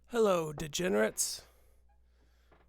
Hello, degenerates.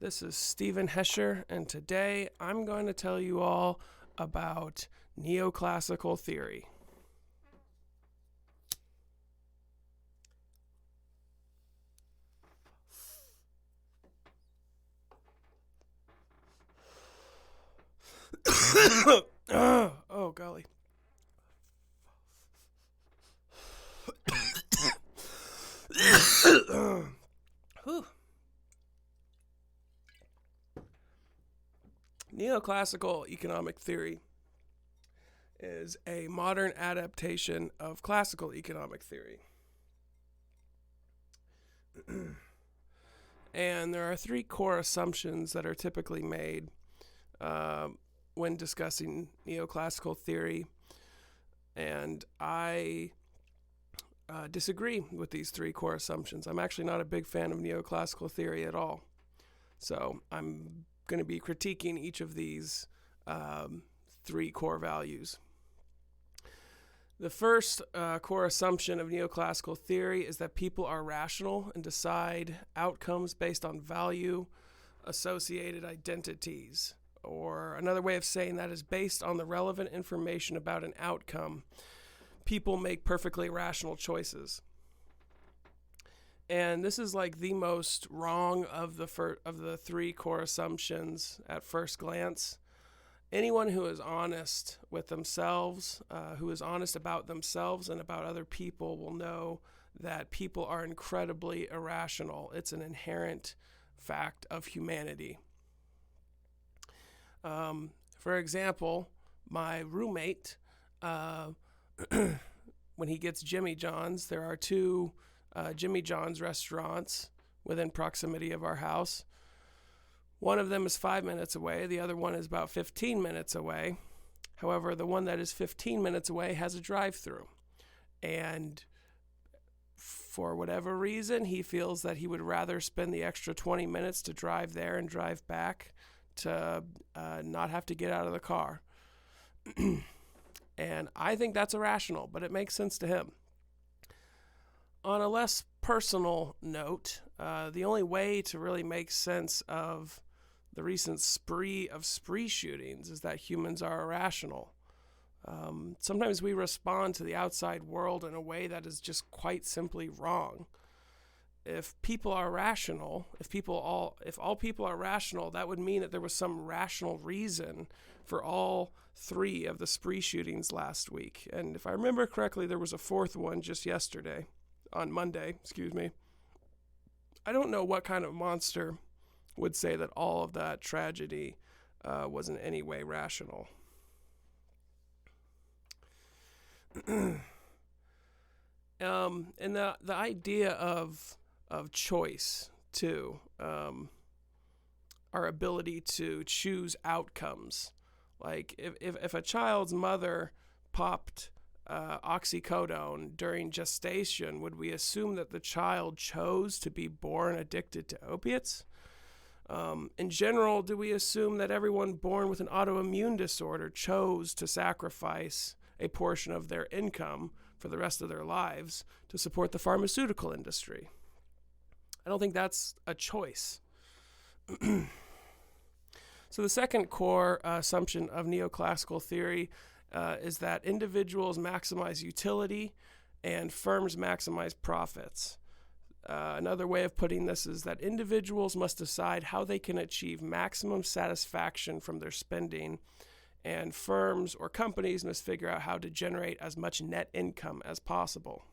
This is Stephen Hesher, and today I'm going to tell you all about Neoclassical Theory. Oh, golly. Whew. Neoclassical economic theory is a modern adaptation of classical economic theory. And there are three core assumptions that are typically made when discussing neoclassical theory. And I disagree with these three core assumptions. I'm actually not a big fan of neoclassical theory at all. So I'm going to be critiquing each of these three core values. The first core assumption of neoclassical theory is that people are rational and decide outcomes based on value-associated identities. Or another way of saying that is based on the relevant information about an outcome, people make perfectly rational choices. And this is like the most wrong of the three core assumptions at first glance. Anyone who is honest with themselves, who is honest about themselves and about other people, will know that people are incredibly irrational. It's an inherent fact of humanity. For example, my roommate, when he gets Jimmy John's, there are two Jimmy John's restaurants within proximity of our house. One of them is 5 minutes away. The other one is about 15 minutes away. However, the one that is 15 minutes away has a drive-through. And for whatever reason, he feels that he would rather spend the extra 20 minutes to drive there and drive back to not have to get out of the car. And I think that's irrational, but it makes sense to him. On a less personal note, the only way to really make sense of the recent spree of spree shootings is that humans are irrational. Sometimes we respond to the outside world in a way that is just quite simply wrong. If people are rational, if all people are rational, that would mean that there was some rational reason for all three of the spree shootings last week. And if I remember correctly, there was a fourth one just yesterday. On Monday, I don't know what kind of monster would say that all of that tragedy was in any way rational. And the idea of choice too, our ability to choose outcomes. Like if a child's mother popped oxycodone during gestation, would we assume that the child chose to be born addicted to opiates? In general, do we assume that everyone born with an autoimmune disorder chose to sacrifice a portion of their income for the rest of their lives to support the pharmaceutical industry? I don't think that's a choice. So the second core assumption of neoclassical theory is that individuals maximize utility and firms maximize profits. Another way of putting this is that individuals must decide how they can achieve maximum satisfaction from their spending, and firms or companies must figure out how to generate as much net income as possible.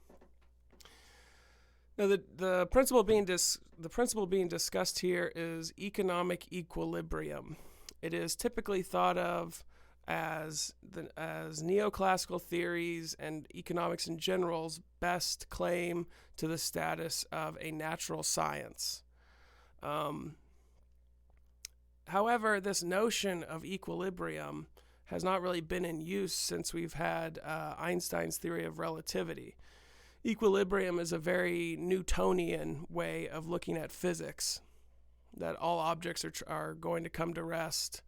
Now, the principle being discussed here is economic equilibrium. It is typically thought of as neoclassical theories and economics in general's best claim to the status of a natural science. However, this notion of equilibrium has not really been in use since we've had Einstein's theory of relativity. Equilibrium is a very Newtonian way of looking at physics, that all objects are going to come to rest,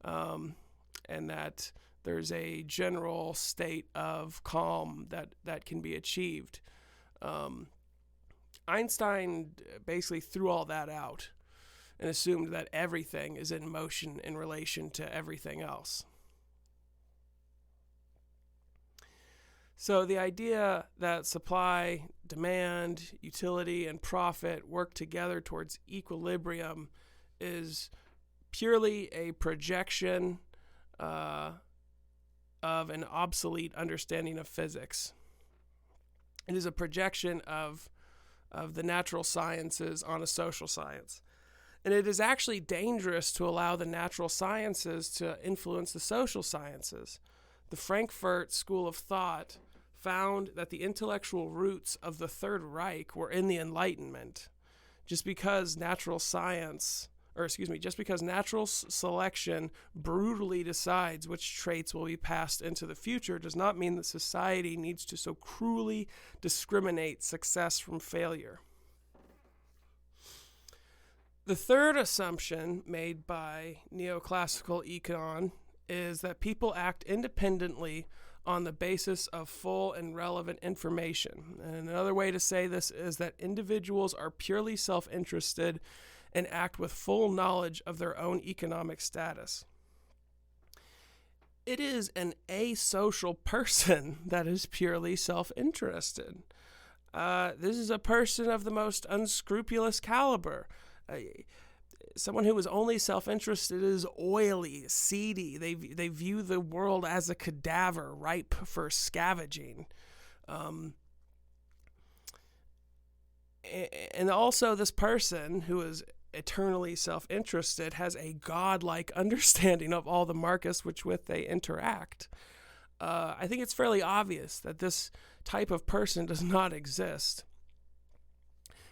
and that there's a general state of calm that can be achieved. Einstein basically threw all that out and assumed that everything is in motion in relation to everything else. So the idea that supply, demand, utility, and profit work together towards equilibrium is purely a projection of an obsolete understanding of physics. It is a projection of the natural sciences on a social science. And it is actually dangerous to allow the natural sciences to influence the social sciences. The Frankfurt School of Thought found that the intellectual roots of the Third Reich were in the Enlightenment. Just because natural selection brutally decides which traits will be passed into the future does not mean that society needs to so cruelly discriminate success from failure. The third assumption made by neoclassical econ is that people act independently on the basis of full and relevant information. And another way to say this is that individuals are purely self-interested and act with full knowledge of their own economic status. It is an asocial person that is purely self-interested. This is a person of the most unscrupulous caliber. Someone who is only self-interested is oily, seedy. They view the world as a cadaver ripe for scavenging. And also this person who is eternally self-interested has a godlike understanding of all the markets with which they interact. I think it's fairly obvious that this type of person does not exist.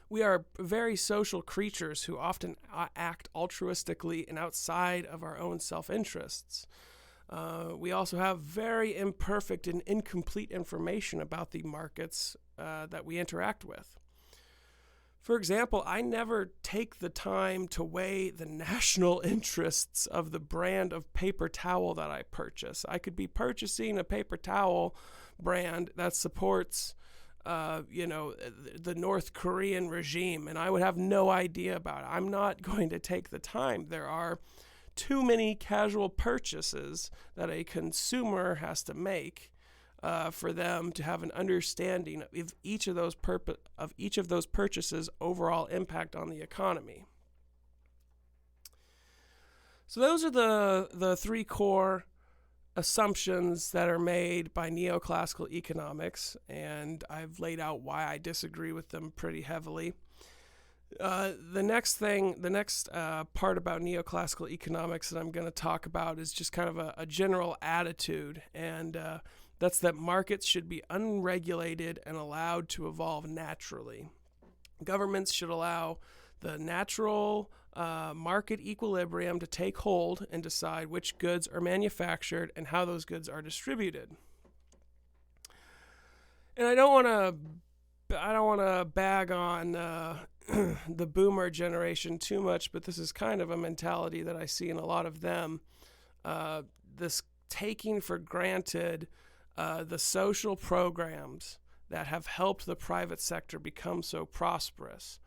We are very social creatures who often act altruistically and outside of our own self-interests. We also have very imperfect and incomplete information about the markets that we interact with. For example, I never take the time to weigh the national interests of the brand of paper towel that I purchase. I could be purchasing a paper towel brand that supports the North Korean regime, and I would have no idea about it. I'm not going to take the time. There are too many casual purchases that a consumer has to make for them to have an understanding of each of those purchases' overall impact on the economy. So those are the three core assumptions that are made by neoclassical economics, and I've laid out why I disagree with them pretty heavily. The next part about neoclassical economics that I'm going to talk about is just kind of a general attitude, and that's that markets should be unregulated and allowed to evolve naturally. Governments should allow the natural market equilibrium to take hold and decide which goods are manufactured and how those goods are distributed. And I don't want to bag on the boomer generation too much, but this is kind of a mentality that I see in a lot of them. This taking for granted the social programs that have helped the private sector become so prosperous.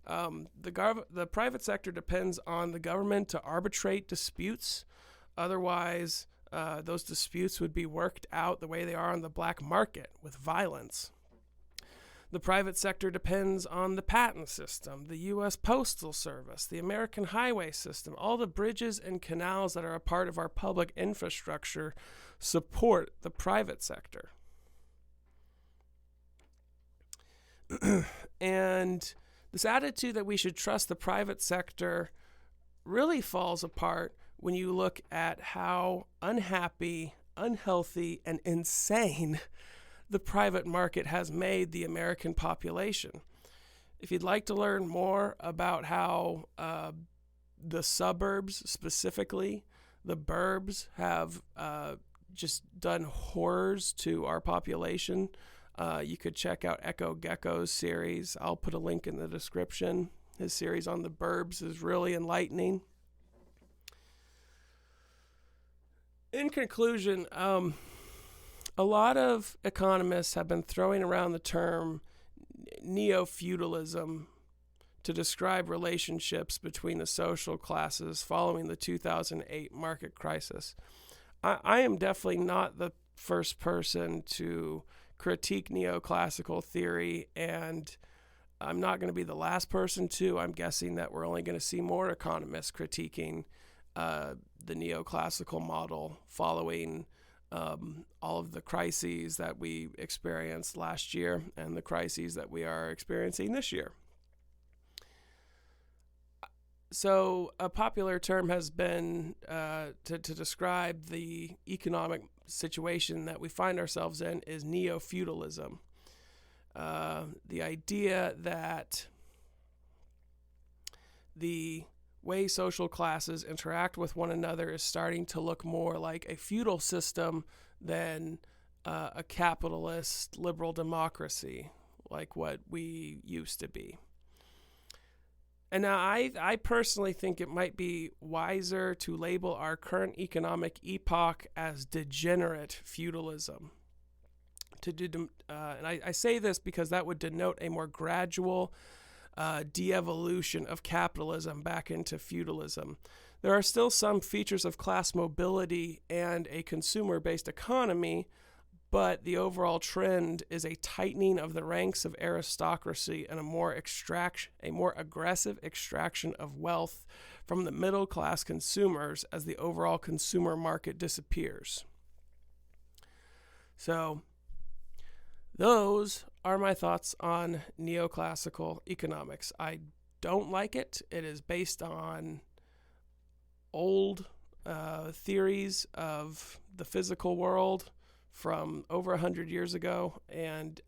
The private sector depends on the government to arbitrate disputes. Otherwise, those disputes would be worked out the way they are on the black market, with violence. The private sector depends on the patent system, the U.S. Postal Service, the American highway system. All the bridges and canals that are a part of our public infrastructure support the private sector. And this attitude that we should trust the private sector really falls apart when you look at how unhappy, unhealthy, and insane the private market has made the American population. If you'd like to learn more about how the suburbs, specifically the burbs, have just done horrors to our population, you could check out Gecko's series. I'll put a link in the description. His series on the burbs is really enlightening. In conclusion, a lot of economists have been throwing around the term Neofeudalism to describe relationships between the social classes following the 2008 market crisis. I am definitely not the first person to critique neoclassical theory, and I'm not going to be the last person to. I'm guessing that we're only going to see more economists critiquing the neoclassical model following all of the crises that we experienced last year and the crises that we are experiencing this year. So a popular term has been to describe the economic situation that we find ourselves in is Neofeudalism. The idea that the way social classes interact with one another is starting to look more like a feudal system than a capitalist liberal democracy like what we used to be. And now I personally think it might be wiser to label our current economic epoch as degenerate feudalism. And I say this because that would denote a more gradual de-evolution of capitalism back into feudalism. There are still some features of class mobility and a consumer-based economy, but the overall trend is a tightening of the ranks of aristocracy and a more aggressive extraction of wealth from the middle-class consumers as the overall consumer market disappears. So, those are my thoughts on neoclassical economics. I don't like it. It is based on old theories of the physical world from over 100 years ago, and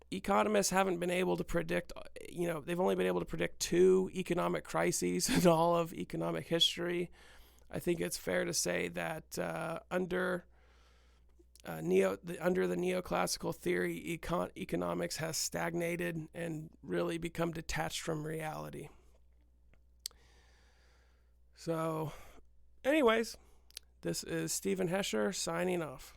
economists haven't been able to predict, they've only been able to predict 2 economic crises in all of economic history. I think it's fair to say that under the neoclassical theory, economics has stagnated and really become detached from reality. So, anyways, this is Stephen Hesher signing off.